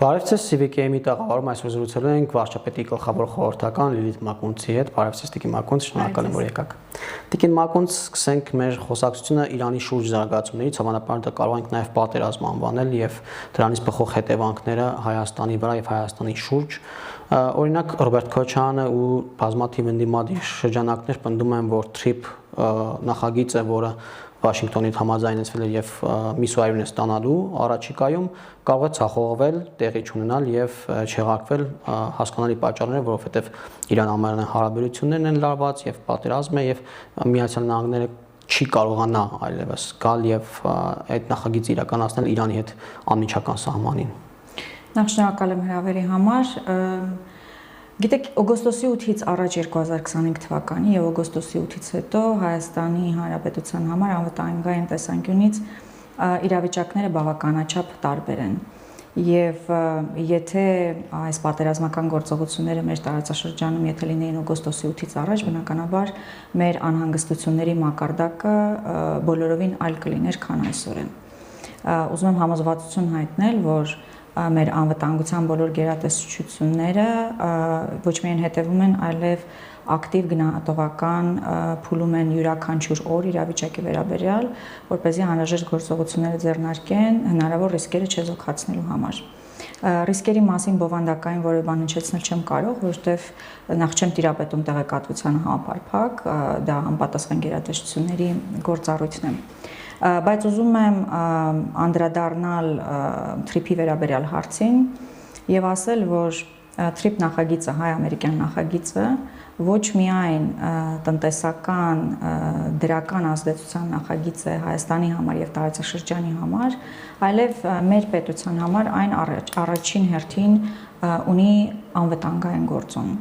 Բարև ձեզ, CVK-ի տաղավարում այսօր զրուցելու ենք վարչապետի գլխավոր խորհրդական Լիլիթ Մակունցի հետ։ Բարև ձեզ, Տիկին Մակունց, շնորհակալ եմ, որ եկաք։ Տիկին Մակունց, սկսենք մեր խոսակցությունը Իրանի շուրջ զարգացումներից, հավանաբար դա կարող ենք նաև պատերազմ անվանել եւ դրանից բխող հետևանքները Հայաստանի վրա եւ Հայաստանի շուրջ։ Օրինակ Ռոբերտ Քոչարյանը ու բազմաթիվ ընդդիմադիր շրջանակներ պնդում են, որ TRIP նախագիծը, որը Վաշինգտոնից համաձայնեցվել է եւ միսուարին է ստանալու առաջիկայում կարող է ցախողվել, տեղի չունենալ եւ չեղարկվել հասկանալի պատճառներով, որովհետեւ Իրան-ամերիկյան հարաբերություններն են լարված եւ պատերազմ է եւ Միացյալ Նահանգները չի կարողանա այլևս գալ եւ այդ նախագիծը իրականացնել Իրանի հետ անմիջական սահմանին։ Նախ շնորհակալ եմ հրավերի համար։ Գիտեք, օգոստոսի 8-ից առաջ 2025 թվականի եւ օգոստոսի 8-ից հետո Հայաստանի Հանրապետության համար անվտանգային տեսանկյունից իրավիճակները բավականաչափ տարբեր են։ Եվ եթե այս պատերազմական գործողությունները մեր տարածաշրջանում եթե լինեին օգոստոսի 8-ից առաջ, բնականաբար մեր անհանգստությունների մակարդակը բոլորովին այլ կլիներ, քան այսօր է։ Ուզում եմ համոզվածություն հայտնել, որ մեր անվտանգության բոլոր գերատեսչությունները ոչ միայն հետևում են, այլև ակտիվ գնահատողական փուլում են յուրաքանչյուր օր իրավիճակի վերաբերյալ, որպեսզի անհրաժեշտ գործողությունները ձեռնարկեն հնարավոր ռիսկերը չեզոքացնելու համար։ Ռիսկերի մասին բովանդակային որևէ բան հնչեցնել չեմ կարող, որովհետև նախ չեմ տիրապետում տեղեկատվության համապարփակ, դա համապատասխան գերատեսչությունների գործառույթն է։ Բայց ուզում եմ անդրադառնալ TRIP-ի վերաբերյալ հարցին եւ ասել, որ TRIP նախագիծը, հայ-ամերիկյան նախագիծը ոչ միայն տնտեսական դրական ազդեցության նախագիծ է Հայաստանի համար եւ տարածաշրջանի համար, այլև մեր պետության համար այն առաջին հերթին ունի անվտանգային գործոն։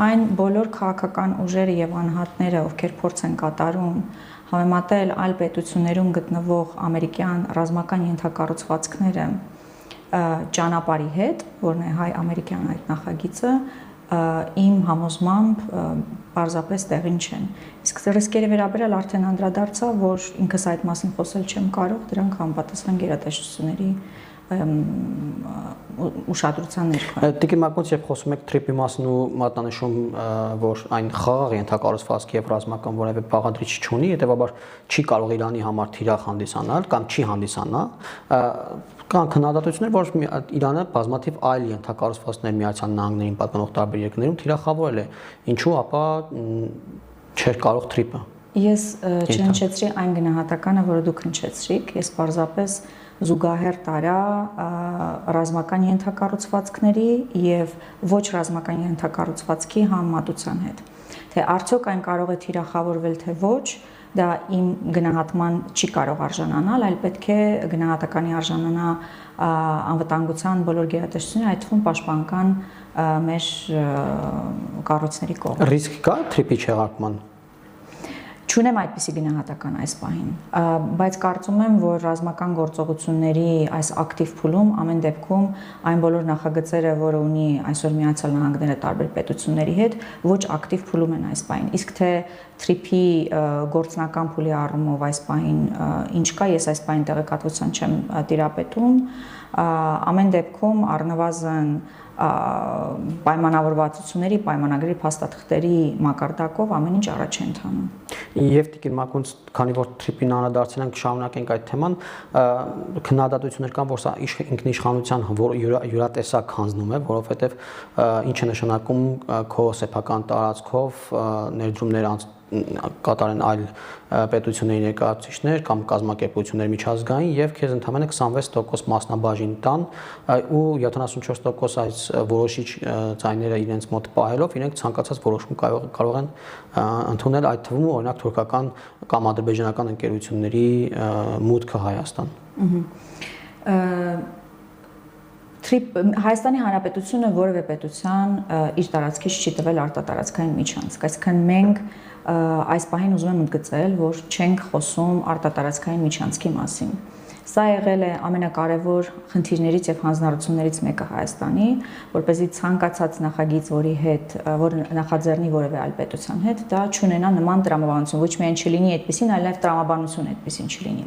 Այն բոլոր քաղաքական ուժերը եւ անհատները, ովքեր փորձ են կատարում համեմատել այլ պետություններում գտնվող ամերիկյան ռազմական ենթակառուցվածքները ճանապարհի հետ, որն է հայ-ամերիկյան այդ նախագիծը, իմ համոզմամբ պարզապես տեղին չեն։ Իսկ ռիսկերի վերաբերյալ արդեն անդրադարձա, որ ինքս այդ մասին խոսել չեմ կարող, դրանք համապատասխան գերատեսչությունների ուշադրության ներքո են։ Տիկին Մակունց, երբ խոսում եք TRIP-ի մասին ու մատնանշում, որ այն խաղաղ ենթակառուցվածքի եւ ռազմական որևէ բաղադրիչ չունի, հետեւաբար չի կարող Իրանի համար թիրախ հանդիսանալ կամ չի հանդիսանա, կան քննադատություններ, որ Իրանը բազմաթիվ այլ ենթակառուցվածքներ Միացյալ Նահանգներին պատկանող տարբեր երկրներում թիրախավոր է։ Ինչու ապա չէր կարող TRIP-ը։ Ես չհնչեցրի այն գնահատականը, որը դուք հնչեցրիք, ես պարզապես զուգահեռ տարա ռազմական ենթակառուցվածքների եւ ոչ ռազմական ենթակառուցվածքի համեմատության հետ։ Թե արդյոք այն կարող է թիրախավորվել, թե ոչ, դա իմ գնահատման չի կարող արժանանալ, այլ պետք է գնահատականի արժանանա անվտանգության բոլոր գերատեսչությունները, այդ թվում պաշտպանական մեր կառույցների կողմից։ Ռիսկ կա TRIP-ի չեղարկման։ Չունեմ այդպիսի գնահատական այս պահին, բայց կարծում եմ, որ ռազմական գործողությունների այս ակտիվ փուլում ամեն դեպքում այն բոլոր նախագծերը, որը ունի այսօր Միացյալ Նահանգները տարբեր պետությունների հետ, ոչ ակտիվ փուլում են այս պահին։ Իսկ թե TRIP-ի գործնական փուլի առումով այս պահին ինչ կա, ես այս պահին տեղեկատվություն չեմ տիրապետում, ամեն դեպքում առնվազն պայմանավորվածությունների, պայմանագրի փաստաթղթերի մակարդակով ամեն ինչ առաջ է ընթանում։ Եվ Տիկին Մակունց, քանի որ TRIP-ին անդրադարձել ենք, շարունակենք այդ թեման, քննադատություններ կան, որ սա ինքնիշխանության յուրատեսակ հանձնում է, որովհետև ինչ է նշանակում քո սեփական տարածքով ներդրումներ կատարեն այլ պետությունների ներկայացուցիչներ կամ կազմակերպություններ միջազգային եւ քեզ ընդհանրապես 26% մասնաբաժին տան ու 74% այս որոշիչ ձայները իրենց մոտ պահելով իրենք ցանկացած որոշում կարող են ընդունել, այդ թվում օրինակ թուրքական կամ ադրբեջանական ընկերությունների մուտքը Հայաստան։ Հայաստանի Հանրապետությունը որևէ պետության իր տարածքից չի տվել արտատարածքային միջանցք, այսինքն մենք այս պահին ուզում եմ ընդգծել, որ չենք խոսում արտատարածքային միջանցքի մասին։ Սա եղել է ամենակարևոր խնդիրներից եւ հանձնառություններից մեկը Հայաստանի, որպեսզի ցանկացած նախագիծ, որ նախաձեռնի որևէ այլ պետության հետ, դա չունենա նման տրամաբանություն, ոչ միայն չլինի այդպեսին, այլ նաեւ տրամաբանություն այդպեսին չլինի։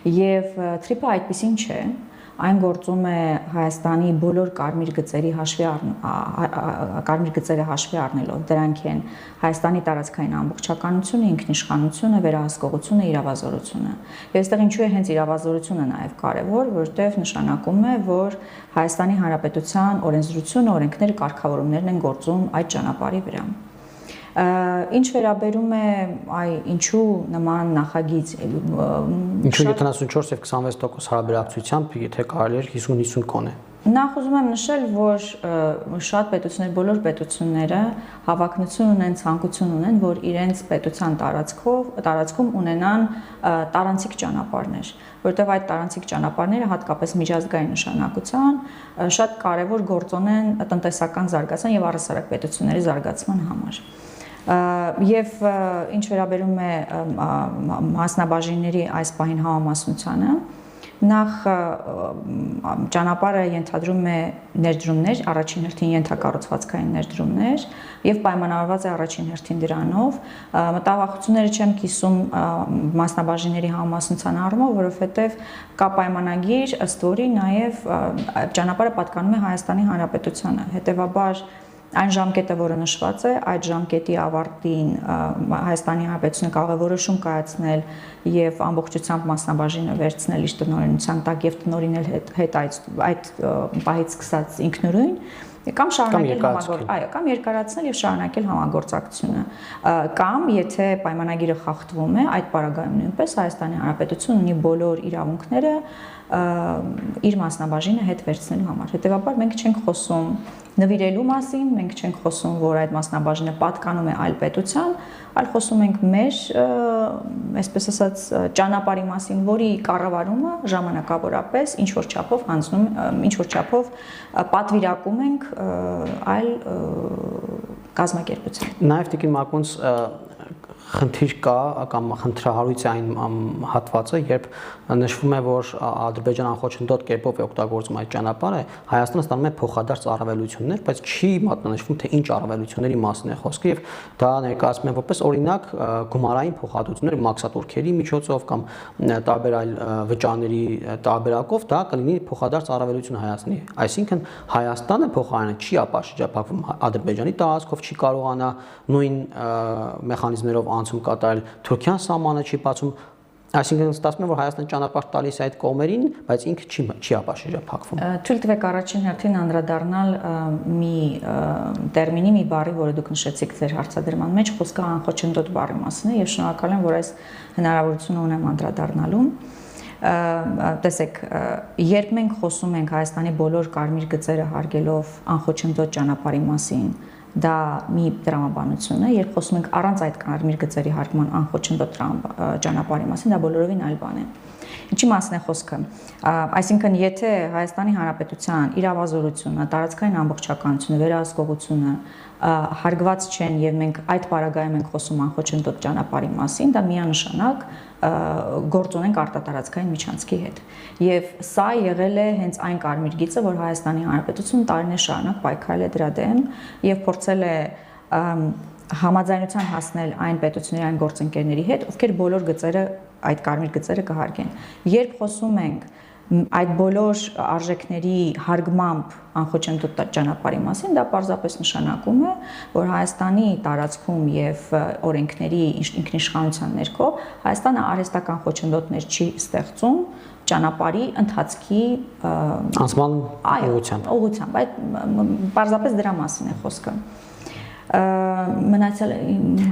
Եվ TRIP-ը այդպեսին չէ, այն գործում է Հայաստանի բոլոր կարմիր գծերը հաշվի առնելով, դրանք են Հայաստանի տարածքային ամբողջականությունը, ինքնիշխանությունը, վերահսկողությունը, իրավազորությունը։ Եվ այստեղ ինչու է հենց իրավազորությունը նաև կարևոր, որովհետև նշանակում է, որ Հայաստանի Հանրապետության օրենսդրությունը, օրենքները, կարգավորումներն են գործում այդ ճանապարհի վրա։ Ինչ վերաբերում է ինչու նման նախագիծ ինչու 74 եւ 26% հարաբերակցությամբ եթե կարելի է 50-50 կոնե։ Նախ ուզում եմ նշել, որ շատ պետություններ, բոլոր պետությունները հավակնություն ունեն, ցանկություն ունեն, որ իրենց պետության տարածքում ունենան տարանցիկ ճանապարհներ, որտեղ այդ տարանցիկ ճանապարհները հատկապես միջազգային նշանակության շատ կարևոր գործոն են տնտեսական զարգացման եւ առհասարակ պետությունների զարգացման համար։ Եվ ինչ վերաբերում է մասնաբաժինների այս պահին համամասնությանը, նախ ճանապարհը ենթադրում է ներդրումներ, առաջին հերթին ենթակառուցվածքային ներդրումներ եւ պայմանավորված է առաջին հերթին դրանով։ Մտավախությունները չեմ կիսում մասնաբաժինների համամասնության առումով, որովհետեւ կա պայմանագիր, ըստ որի նաեւ ճանապարհը պատկանում է Հայաստանի Հանրապետությանը։ Հետևաբար այն ժամկետը, որը նշված է, այդ ժամկետի ավարտին Հայաստանի Հանրապետությունը կարող է որոշում կայացնել եւ ամբողջությամբ մասնաբաժինը վերցնել իր տնօրինության տակ եւ տնօրինել հետ այդ պահից սկսած ինքնուրույն կամ շարունակել կամ երկարացնել եւ շարունակել համագործակցությունը կամ եթե պայմանագիրը խախտվում է այդ պարագայում նույնպես Հայաստանի Հանրապետությունն ունի բոլոր իրավունքները իր մասնաբաժինը հետ վերցնելու համար։ Հետևաբար մենք չենք խոսում նվիրելու մասին, մենք չենք խոսում, որ այդ մասնաբաժինը պատկանում է այլ պետության, այլ խոսում ենք մեր, այսպես ասած, ճանապարհի մասին, որի կառավարումը ժամանակավորապես ինչ որ չափով հանձնում, ինչ որ չափով պատվիրակում ենք այլ կազմակերպության։ Նաև Տիկին Մակոնց խնդիր կա կամ խնդրահարույց է այն հատվածը, երբ նշվում է, որ Ադրբեջանը անխոչնդոտ կերպով է օգտագործում այդ ճանապարհը, Հայաստանը ստանում է փոխադարձ առավելություններ, բայց չի մատնանշվում, թե ինչ առավելությունների մասին է խոսքը, եւ դա ներկայացնում են որպես օրինակ գումարային փոխհատուցումներ մաքսատուրքերի միջոցով կամ տարբեր այլ վճարների տարբերակով, դա կլինի փոխադարձ առավելություն Հայաստանի։ Այսինքն Հայաստանը փոխարենը չի ապաշրջափակվում Ադրբեջանի տարածքով, չի կարողանա նույն մեխանիզմներով անցում կատարել, Թուրքիան սահմանը չի բացում, այսինքն ստացվում է, որ Հայաստանը ճանապարհ տալիս է այդ կողմերին, բայց ինքը չի ապաշրջափակվում։ Թույլ տվեք առաջին հերթին անդրադառնալ մի տերմինի, մի բառի, որը դուք նշեցիք ձեր հարցադրման մեջ, խոսքը անխոչնդոտ բառի մասին է եւ շնորհակալ եմ, որ այս հնարավորությունը ունեմ անդրադառնալու։ Տեսեք, երբ մենք խոսում ենք Հայաստանի բոլոր կարմիր գծերը հարգելով անխոչնդոտ ճանապարհի մասին, դա մի տրամաբանություն է, երբ խոսում ենք առանց այդ կարմիր գծերի հարգման անխոչնդոտ ճանապարհի մասին, դա բոլորովին այլ բան է։ Ինչի մասին է խոսքը։ Այսինքն, եթե Հայաստանի Հանրապետության իրավազորությունը, տարածքային ամբողջականությունը, վերահսկողությունը հարգված չեն եւ մենք այդ պարագայում ենք խոսում անխոչնդոտ ճանապարհի մասին, դա միանշանակ գործ ունենք արտատարածքային միջանցքի հետ։ Եվ սա եղել է հենց այն կարմիր գիծը, որ Հայաստանի Հանրապետությունը տարիներ շարունակ պայքարել է դրա դեմ եւ փորձել է համաձայնության հասնել այն պետությունների, այն գործընկերների հետ, ովքեր բոլոր գծերը, այդ կարմիր գծերը կհարգեն։ Երբ խոսում ենք այդ բոլոր արժեքների հարգմամբ անխոչնդոտ ճանապարհի մասին, դա պարզապես նշանակում է, որ Հայաստանի տարածքում եւ օրենքների ինքնիշխանության ներքո Հայաստանը արհեստական խոչընդոտներ չի ստեղծում ճանապարհի ընթացքի անցման ուղղությամբ, այդ պարզապես դրա մասին է խոսքը։ Մնացել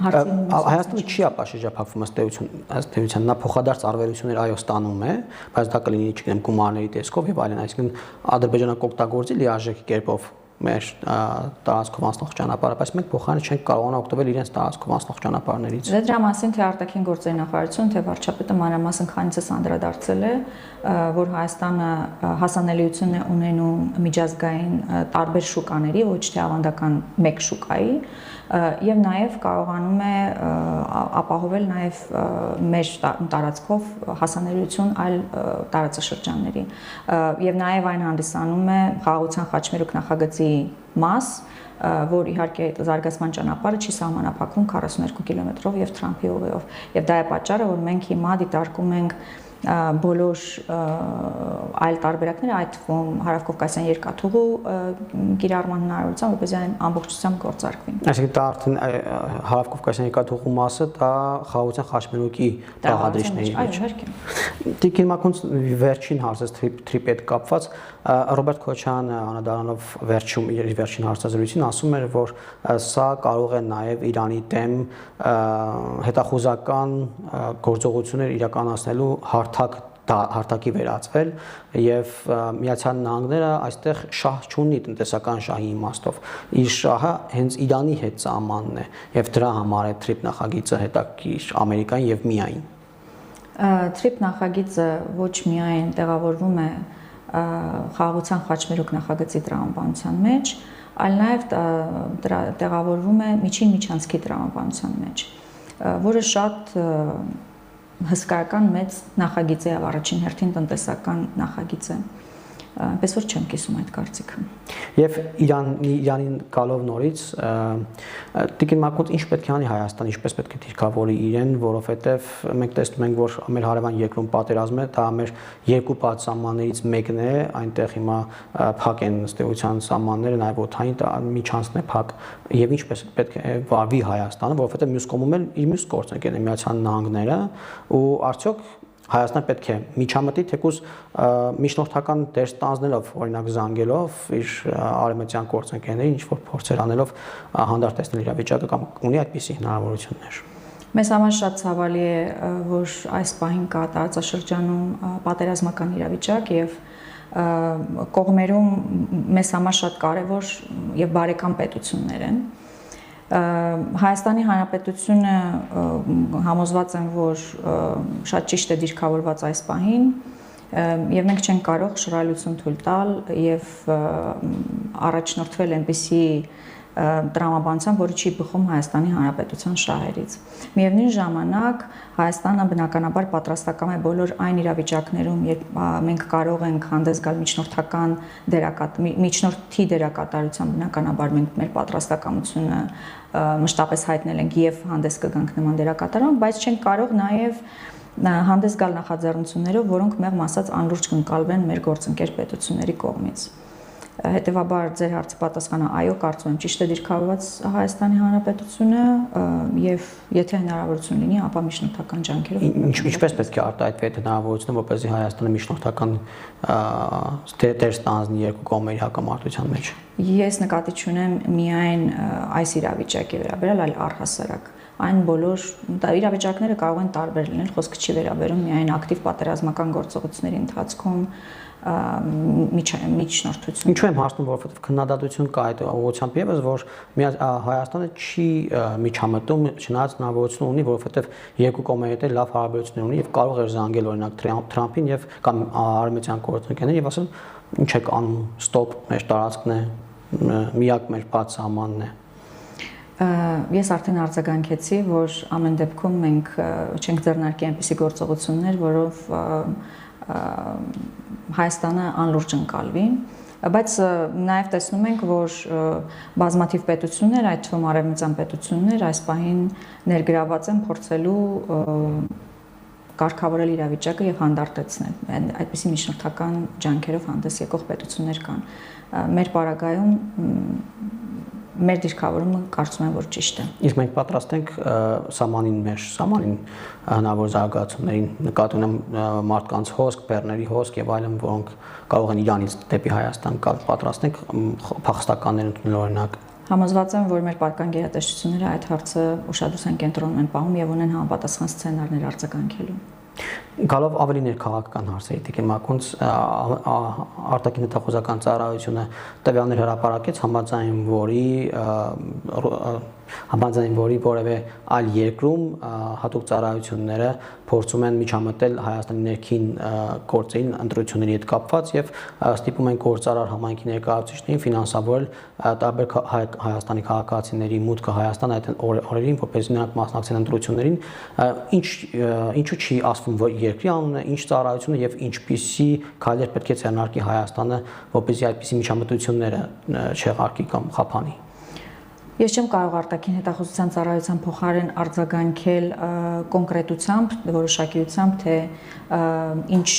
հարցին Հայաստանը չի ապաշրջափակվում ըստ էության, նա փոխադարձ առավելություններ այո ստանում է, բայց դա կլինի, չգիտեմ, գումարների տեսքով եւ այլն, այսինքն Ադրբեջանը կօգտագործի լիարժեք կերպով մեր տարածքով անցնող ճանապարհը, բայց մենք փոխարենը չենք կարողանա օգտվել իրենց տարածքով անցնող ճանապարհներից։ Դրա մասին թե արտաքին գործերի նախարարություն, թե վարչապետը մանրամասն քանիցս անդրադարձել է, որ Հայաստանը հասանելիություն է ունենում միջազգային տարբեր շուկաների, ոչ թե ավանդական մեկ շուկայի, եւ նաեւ կարողանում է ապահովել նաեւ մեր տարածքով հասանելիություն այլ տարածաշրջանների եւ նաեւ այն հանդիսանում է խաղաղության խաչմերուկ նախագծի մաս, որ իհարկե զարգացման ճանապարհը չի սահմանափակվում 42 կիլոմետրով եւ Թրամփի ուղիով եւ դա է պատճառը, որ մենք հիմա դիտարկում ենք բոլոր այլ տարբերակները, այդ թվում հարավկովկասյան երկաթուղու կիրառման հնարավորությամբ, որպեսզի այն ամբողջությամբ գործարկվի։ Այսինքն դա արդեն հարավկովկասյան երկաթուղու մասը դա խաղաղության խաչմերուկի բաղադրիչների մեջ։ Տիկին Մակունց վերջին հարցից թրիպի հետ կապված Ռոբերտ Քոչյանը անդրադառնալով վերջում իր վերջին հարցազրույցին ասում էր, որ սա կարող է նաև Իրանի դեմ հետախուզական գործողություններ իրականացնելու հարթակի վերածվել եւ Միացյալ Նահանգները այստեղ շահ չունի տնտեսական շահի իմաստով իր շահը հենց Իրանի հետ սահմանն է եւ դրա համար է TRIP նախագիծը հետաքրքիր Ամերիկային եւ միայն TRIP նախագիծը ոչ միայն տեղավորվում է խաղաղության խաչմերուկ նախագծի տրամաբանության մեջ, այլ նաև տեղավորվում է միջին միջանցքի տրամաբանության մեջ, որը շատ հսկայական մեծ նախագիծ է, առաջին հերթին տնտեսական նախագիծ է, այնպես որ չեմ կիսում այդ կարծիքը։ Եվ Իրանին գալով նորից Տիկին Մակունց ինչ պետք է անի Հայաստան, ինչպես պետք է դիրքավորի իրեն, որովհետև մենք տեսնում ենք, որ մեր հարևան երկրում պատերազմ է, դա մեր երկու պատասխաններից մեկն է, այնտեղ հիմա փակ են ըստ էության սահմանները, նաև օդային միջանցքն է փակ, եւ ինչպես պետք է վարվի Հայաստանը, որովհետև մյուս կողմում էլ իր մյուս գործընկերն է Միացյալ Նահանգները, ու արդյոք Հայաստանը պետք է միջամտի թեկուզ միջնորդական դեր ստանձնելով, օրինակ զանգելով իր արևմտյան գործընկերներին, ինչ որ փորձեր անելով հանդարտեցնել իրավիճակը կամ ունի այդպիսի հնարավորություններ։ Մեզ համար շատ ցավալի է, որ այս պահին կա տարածաշրջանում պատերազմական իրավիճակ եւ կողմերում մեզ համար շատ կարեւոր եւ բարեկամ պետություններ են։ Հայաստանի Հանրապետությունը համոզված եմ, որ շատ ճիշտ է դիրքավորված այս պահին եւ մենք չենք կարող շռայլություն թույլ տալ եւ առաջնորդվել այնպիսի տրամաբանությամբ, որը չի բխում Հայաստանի Հանրապետության շահերից։ Միևնույն ժամանակ Հայաստանը բնականաբար պատրաստական է բոլոր այն իրավիճակներում, երբ մենք կարող ենք հանդես գալ միջնորդի դերակատարությամբ, բնականաբար մենք մեր պատրաստակամությունը մշտապես հայտնել ենք եւ հանդես կգանք նման դերակատարությամբ, բայց չենք կարող նաեւ հանդես գալ նախաձեռնություններով, որոնք մեղմ ասած անլուրջ կընկալվեն մեր գործընկեր պետությունների կողմից։ Հետևաբար ձեր հարցի պատասխանը այո, կարծում եմ ճիշտ է դիրքավորված Հայաստանի Հանրապետությունը եւ եթե հնարավորություն լինի, ապա միջնորդական ջանքերով ինչպես պետք է արտահայտվի այդ հնարավորությունը, որպեսզի Հայաստանը միջնորդական դեր ստանձնի երկու կողմերի հակամարտության մեջ։ Ես նկատի չունեմ միայն այս իրավիճակի վերաբերյալ, այլ առհասարակ այն բոլոր իրավիճակները կարող են տարբեր լինել, խոսքը չի վերաբերում միայն ակտիվ պատերազմական գործողությունների ընթացքում միջնորդություն։ Ինչու եմ հարցնում, որովհետև քննադատություն կա այդ ուղղությամբ եւս, որ Հայաստանը չի միջամտում, չնայած հնարավորություն ունի, որովհետև երկու կողմերի հետ լավ հարաբերություններ ունի եւ կարող է զանգել օրինակ Թրամփին եւ կամ արևմտյան գործընկերներին եւ ասել ինչ եք անում, ստոպ, մեր տարածքն է, միակ մեր բաց սահմանն է։ Ես արդեն արձագանքեցի, որ ամեն դեպքում մենք չենք ձեռնարկի այնպիսի գործողություններ, որով Հայաստանը անլուրջ ընկալվի, բայց նաև տեսնում ենք, որ բազմաթիվ պետություններ, այդ թվում արևմտյան պետություններ այս պահին ներգրաված են փորձելու կարգավորել իրավիճակը եւ հանդարտեցնել։ Այդպիսի միջնորդական ջանքերով հանդես եկող պետություններ կան։ Մեր պարագայում մեր դիրքավորումը կարծում եմ, որ ճիշտ է։ Իսկ մենք պատրաստ ենք սահմանին հնարավոր զարգացումներին, նկատի ունեմ մարդկանց հոսք, բեռների հոսք եւ այլն, որոնք կարող են Իրանից դեպի Հայաստան գալ, պատրաստ ենք փախստականներ ընդունել օրինակ։ Համոզված եմ, որ մեր պարկան գերատեսչությունները այդ հարցը ուշադրության կենտրոնում են պահում եւ ունեն համապատասխան սցենարներ արձագանքելու։ Գալով ավելի ներքաղաքական հարցերի Տիկին Մակունց արտաքին հետախուզական ծառայությունը տվյալներ հրապարակեց համաձայն որի որևէ այլ երկրում հատուկ ծառայությունները փորձում են միջամտել Հայաստանի ներքին գործերին ընտրությունների հետ կապված եւ ստիպում են գործարար համայնքի ներկայացուցիչներին ֆինանսավորել տարբեր Հայաստանի քաղաքացիների մուտքը Հայաստան այդ օրերին, որպեսզի նրանք մասնակցեն ընտրություններին, ինչու չի ասվում, որ երկրի անունը, ինչ ծառայությունը եւ ինչպիսի քայլեր պետք է ձեռնարկի Հայաստանը, որպեսզի այդպիսի միջամտությունները չեղարկի կամ խափանի։ Ես չեմ կարող արտաքին հետախուզության ծառայության փոխարեն արձագանքել կոնկրետությամբ, որոշակիությամբ, թե ինչ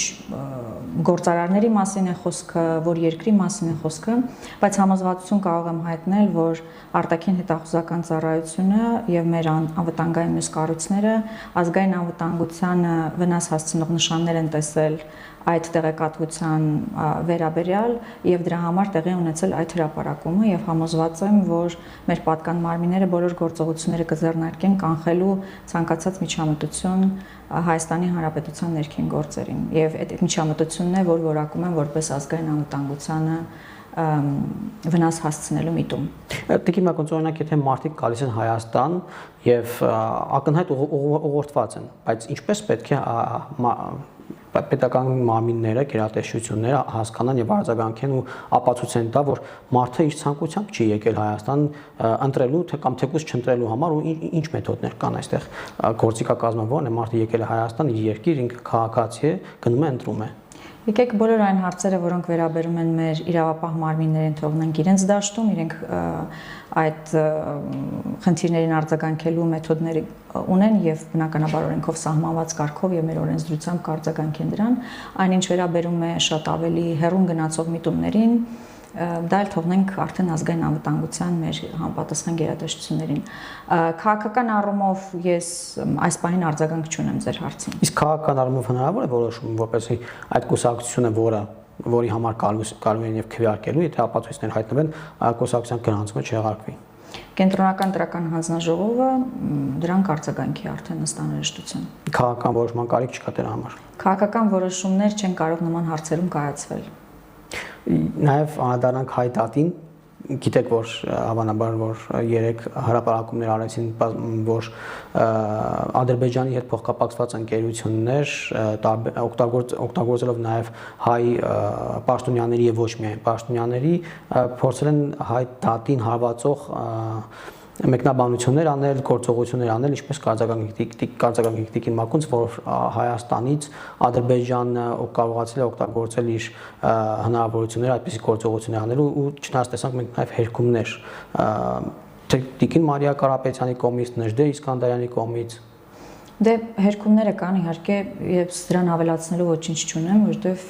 գործարարների մասին է խոսքը, որ երկրի մասին է խոսքը, բայց համոզվածություն կարող եմ հայտնել, որ արտաքին հետախուզական ծառայությունը եւ մեր անվտանգային մյուս կառույցները ազգային անվտանգությանը վնաս հասցնող նշաններ են տեսել այդ տեղեկատվության վերաբերյալ եւ դրա համար տեղի ունեցել այդ հրապարակումը եւ համոզված եմ, որ մեր պատկան մարմինները բոլոր գործողությունները կձեռնարկեն կանխելու ցանկացած միջամտություն Հայաստանի Հանրապետության ներքին գործերին եւ այդ միջամտությունն է, որ որակում են որպես ազգային անվտանգությանը վնաս հասցնելու միտում։ Տիկին Մակոնց, օրինակ, եթե մարդիկ գալիս են Հայաստան եւ ակնհայտ ուղղորդված են, բայց ինչպես պետք է պետական մարմինները, գերատեսչությունները հասկանան եւ արձագանքեն ու ապացուցեն դա, որ մարդը իր ցանկությամբ չի եկել Հայաստան ընտրելու կամ թեկուզ չընտրելու համար ու ինչ մեթոդներ կան այստեղ գործիքակազմը ո՞րն է, մարդը եկել է Հայաստան, իր երկիր, ինքը քաղաքացի է, գնում է ընտրում է։ Եկեք բոլոր այն հարցերը, որոնք վերաբերում են մեր իրավապահ մարմիններին, թողնենք իրենց դաշտում, իրենք այդ խնդիրներին արձագանքելու մեթոդներ ունեն եւ բնականաբար օրենքով սահմանված կարգով եւ մեր օրենսդրությամբ կարձագանքեն դրան, այնինչ վերաբերում է շատ ավելի հեռուն գնացող միտումներին, դա էլ թողնենք արդեն ազգային անվտանգության մեր համապատասխան գերատեսչություններին։ Քաղաքական առումով ես այս պահին արձագանք չունեմ ձեր հարցին։ Իսկ քաղաքական առումով հնարավոր է որոշում, որպեսզի այդ կուսակցությունը, որի համար կարող են եւ քվեարկելու, եթե ապացույցներ հայտնվեն, կուսակցության գրանցումը չեղարկվի։ Կենտրոնական տրական հանձնաժողովը դրան կարձագանքի արդեն ըստ անհրաժեշտության։ Քաղաքական որոշման կարիք չկա դրա համար։ Քաղաքական որոշումներ չեն կարող նման հարցերում կայացվել։ Նաև անդրանք հայ դատին, գիտեք, որ հավանաբար որ 3 հրապարակումներ արեցին, որ Ադրբեջանի հետ փոխկապակցված ընկերություններ օգտագործելով նաև հայ պաշտոնյաների եւ ոչ միայն պաշտոնյաների փորձել են հայ դատին հարվածող մեկնաբանություններ անել, գործողություններ անել, ինչպես կարձագանքի Տիկին Մակոնց, որ Հայաստանից Ադրբեջանը կարողացել է օգտագործել իր հնարավորությունները այդպիսի գործողություններ անելու ու չնայած տեսանք մենք նաև հերքումներ Տիկին Մարիա Կարապետյանի կողմից, Նժդե Իսկանդարյանի կողմից։ Դե հերքումները կան իհարկե, եւ դրան ավելացնելու ոչինչ չունեմ, որովհետեւ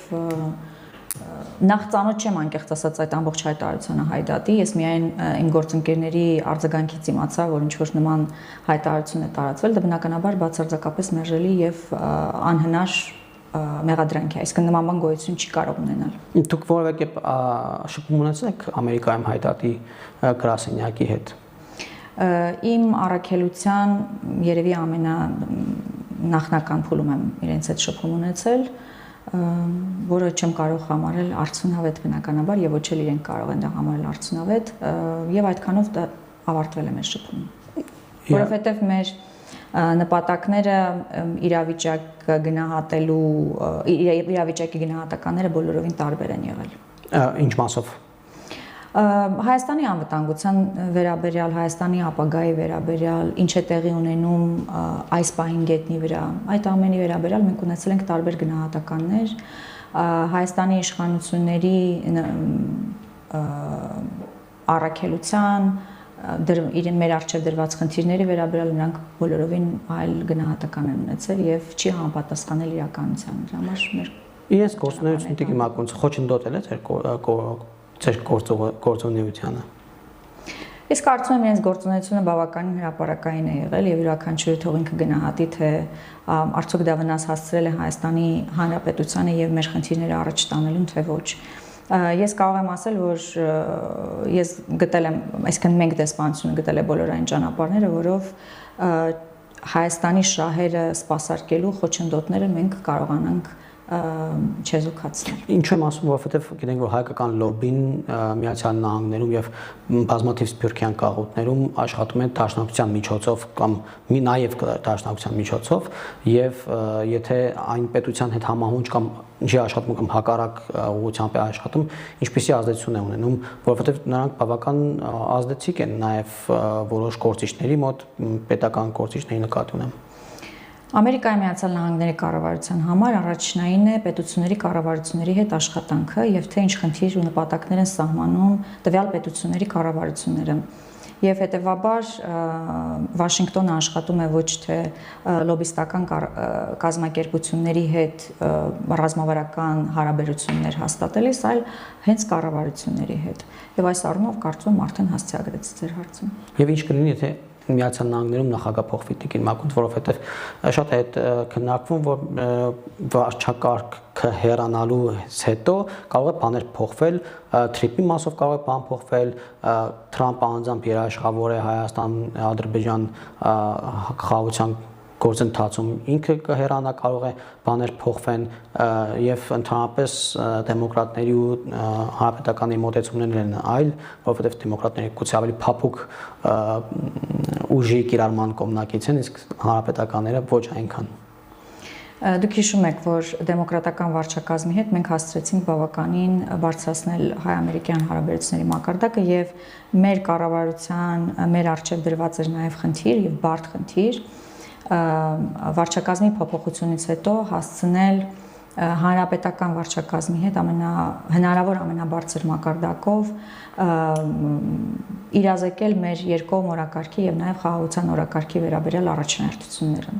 նախ ծանոթ չեմ անկեղծ ասած այդ ամբողջ հայտարարությանը հայդատի, ես միայն իմ գործընկերների արձագանքից իմացա, որ ինչ որ նման հայտարարություն է տարածվել, դա բնականաբար բացարձակապես մերժելի եւ անհնար մեղադրանք է, այսինքն նման բան գոյություն չի կարող ունենալ։ Դուք որևէ կերպ շփում ունեցել եք Ամերիկայում հայդատի գրասենյակի հետ։ Իմ առաքելության երևի ամենանախնական փուլում եմ իրենց հետ շփում ունեցել, որը չեմ կարող համարել արդյունավետ բնականաբար եւ ոչ էլ իրենք կարող են դա համարել արդյունավետ եւ այդքանով դա ավարտվել է մեր շփումը, որովհետեւ մեր նպատակները իրավիճակը գնահատելու իրավիճակի գնահատականները բոլորովին տարբեր են եղել։ Ինչ մասով։ Հայաստանի անվտանգության վերաբերյալ, Հայաստանի ապագայի վերաբերյալ, ինչ է տեղի ունենում այս պահին գետնի վրա, այդ ամենի վերաբերյալ մենք ունեցել ենք տարբեր գնահատականներ, Հայաստանի իշխանությունների առաքելության, իրեն մեր առջև դրված խնդիրների վերաբերյալ նրանք բոլորովին այլ գնահատական են ունեցել եւ չի համապատասխանել իրականությանը, դրա համար մեր իրենց գործունեությունը Տիկին Մակոնց խոչընդոտել է ձեր գործունեությանը։ Ես կարծում եմ իրենց գործունեությունը բավականին հրապարակային է եղել եւ յուրաքանչյուրը թող ինքը գնահատի, թե արդյոք դա վնաս հասցրել է Հայաստանի Հանրապետությանը եւ մեր խնդիրները առաջ տանելուն, թե ոչ։ Ես կարող եմ ասել, որ ես գտել եմ, այսինքն մենք դեսպանությունը գտել է բոլոր այն ճանապարհները, որով Հայաստանի շահերը սպասարկելու խոչընդոտները մենք կարողանանք չեզոքացնել։ Ինչու եմ ասում, որովհետև գիտենք, որ հայկական լոբին Միացյալ Նահանգներում եւ բազմաթիվ սփյուռքյան քաղաքներում աշխատում են դաշնակցության միջոցով կամ նաեւ դաշնակցության միջոցով եւ եթե այն պետության հետ համահունչ կամ չի աշխատում կամ հակառակ ուղղությամբ է աշխատում, ինչպեսի ազդեցություն է ունենում, որովհետև նրանք բավական ազդեցիկ են նաեւ որոշ գործիչների մոտ, պետական գործիչների նկատի ունեմ։ Ամերիկայի Միացյալ Նահանգների կառավարության համար առաջնային է պետությունների կառավարությունների հետ աշխատանքը եւ թե ինչ խնդիր ու նպատակներ են սահմանում տվյալ պետությունների կառավարությունները։ Եվ հետևաբար Վաշինգտոնը աշխատում է ոչ թե լոբիստական կազմակերպությունների հետ ռազմավարական հարաբերություններ հաստատելիս, այլ հենց կառավարությունների հետ։ Եվ այս առումով կարծում եմ արդեն հասցեագրեց ձեր հարցը։ Եվ ինչ կլինի, եթե Միացյալ Նահանգներում նախագահ փոխվի Տիկին Մակունց, որովհետև շատ է քննարկվում, որ վարչակարգը հեռանալուց հետո կարող է բաներ փոխվել, Թրիպի մասով կարող է բան փոխվել, Թրամփը անձամբ երաշխավոր է Հայաստան-Ադրբեջան խաղաղության գործընթացում ինքը կհեռանա, կարող է բաներ փոխվեն եւ ընդհանրապես դեմոկրատների ու հանրապետականի մոտեցումներն են այլ, որովհետեւ դեմոկրատները գուցե ավելի փափուկ ուժի կիրառման կողմնակից են, իսկ հանրապետականները ոչ այնքան։ Դուք հիշում եք, որ դեմոկրատական վարչակազմի հետ մենք հասցրեցինք բավականին բարձրացնել հայ-ամերիկյան հարաբերությունների մակարդակը եւ մեր կառավարության մեր առջև դրված էր նաեւ խնդիր եւ բարդ խնդիր վարչակազմի փոփոխությունից հետո հասցնել հանրապետական վարչակազմի հետ հնարավոր ամենաբարձր մակարդակով իրազեկել մեր երկկողմ օրակարգի եւ նաեւ խաղաղության օրակարգի վերաբերյալ առաջնահերթությունները։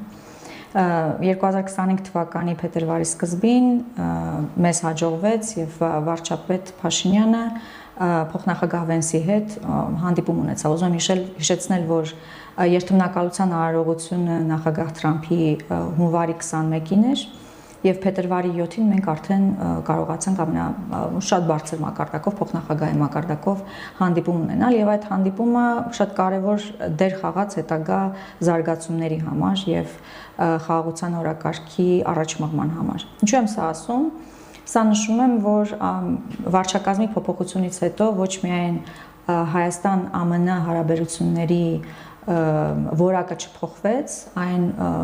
2025 թվականի փետրվարի սկզբին մեզ հաջողվեց եւ վարչապետ Փաշինյանը փոխնախագահ Վենսի հետ հանդիպում ունեցավ։ Ուզում եմ հիշեցնել, որ երթմնակալության արարողությունը նախագահ Թրամփի հունվարի 21-ին էր եւ փետրվարի 7-ին մենք արդեն կարողացանք շատ բարձր մակարդակով փոխնախագահի մակարդակով հանդիպում ունենալ եւ այդ հանդիպումը շատ կարեւոր դեր խաղաց հետագա զարգացումների համար եւ խաղաղության օրակարգի առաջմղման համար։ Ինչու եմ սա ասում։ Սա նշում եմ, որ վարչակազմի փոփոխությունից հետո ոչ միայն Հայաստան-ԱՄՆ հարաբերությունների որակը չփոխվեց, այն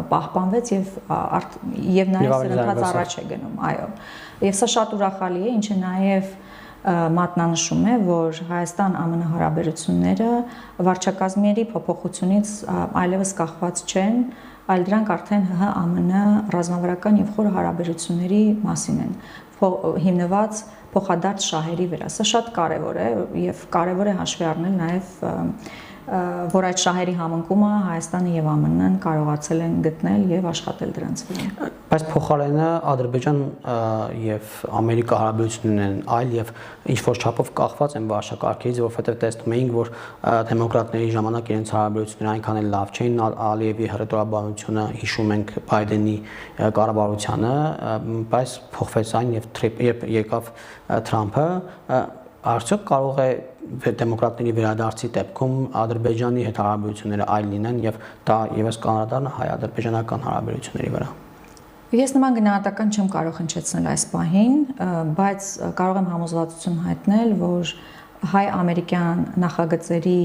պահպանվեց եւ նաեւ սրընթաց առաջ է գնում, այո։ Եվ սա շատ ուրախալի է, ինչը նաեւ մատնանշում է, որ Հայաստան-ԱՄՆ հարաբերությունները վարչակազմերի փոփոխությունից այլևս կախված չեն, այլ դրանք արդեն ՀՀ-ԱՄՆ ռազմավարական եւ խոր հարաբերությունների մասին են, հիմնված փոխադարձ շահերի վրա։ Սա շատ կարեւոր է եւ կարեւոր է հաշվի առնել նաեւ որ այդ շահերի համընկումը Հայաստանը եւ ԱՄՆ-ն կարողացել են գտնել եւ աշխատել դրանց վրա։ Բայց փոխարենը Ադրբեջան եւ Ամերիկա հարաբերություններն են այլ եւ ինչ որ չափով կախված են վարչակարգից, որովհետեւ տեսնում էինք, որ դեմոկրատների ժամանակ իրենց հարաբերությունները այնքան էլ լավ չէին, Ալիևի հռետորաբանությունը հիշում ենք Բայդենի կառավարությանը, բայց փոխվեց այն եւ եկավ Թրամփը, արդյոք կարող է դեմոկրատների վերադարձի դեպքում Ադրբեջանի հետ հարաբերությունները այլ լինեն եւ դա եւս կանադառնա հայ-ադրբեջանական հարաբերությունների վրա։ Ես նման գնահատական չեմ կարող հնչեցնել այս պահին, բայց կարող եմ համոզվածություն հայտնել, որ հայ-ամերիկյան նախագծերի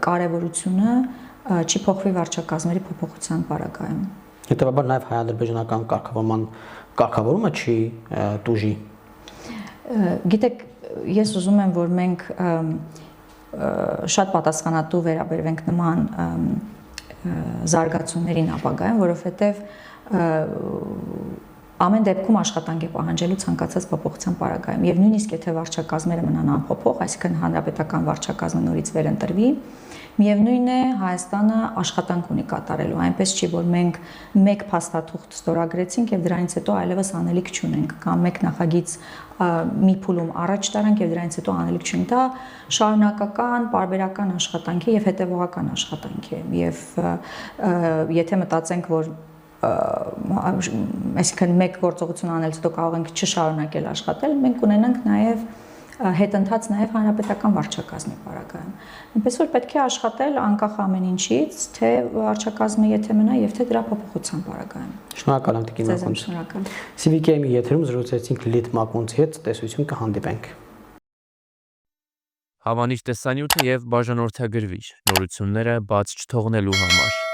կարևորությունը չի փոխվի վարչակազմերի փոփոխության պարագայում։ Հետևաբար նաեւ հայ-ադրբեջանական կարգավորումը չի տուժի։ Գիտեք, ես ուզում եմ, որ մենք շատ պատասխանատու վերաբերվենք նման զարգացումներին ապագայում, որովհետև ամեն դեպքում աշխատանք է պահանջելու ցանկացած փոփոխության պարագայում եւ նույնիսկ եթե վարչակազմերը մնան անփոփոխ, այսինքն հանրապետական վարչակազմը նորից վերընտրվի, միևնույն է Հայաստանը աշխատանք ունի կատարելու, այնպես չի, որ մենք մեկ փաստաթուղթ ստորագրեցինք եւ դրանից հետո այլևս անելիք չունենք, կամ մեկ նախագիծ մի փուլում առաջ տարանք եւ դրանից հետո անելիք չունենք, դա շարունակական, պարբերական աշխատանք է եւ հետեւողական աշխատանք է եւ եթե մտածենք, որ այսինքն մեկ գործողություն անելուց հետո կարող ենք չշարունակել աշխատել, մենք ունենանք նաև հետընթաց նաև հանրապետական վարչակազմի պարագայում։ Այնպես որ պետք է աշխատել անկախ ամեն ինչից, թե վարչակազմը եթե մնա եւ թե դրա փոփոխության պարագայում։ Շնորհակալ եմ Տիկին Մակունց։ Շնորհակալ։ CVK-ի եթերում զրուցեցինք Լիլիթ Մակունցի հետ, տեսություն կհանդիպենք։ Հավանիր տեսանյութը եւ բաժանորդագրվիր նորությունները բաց չթողնելու համար։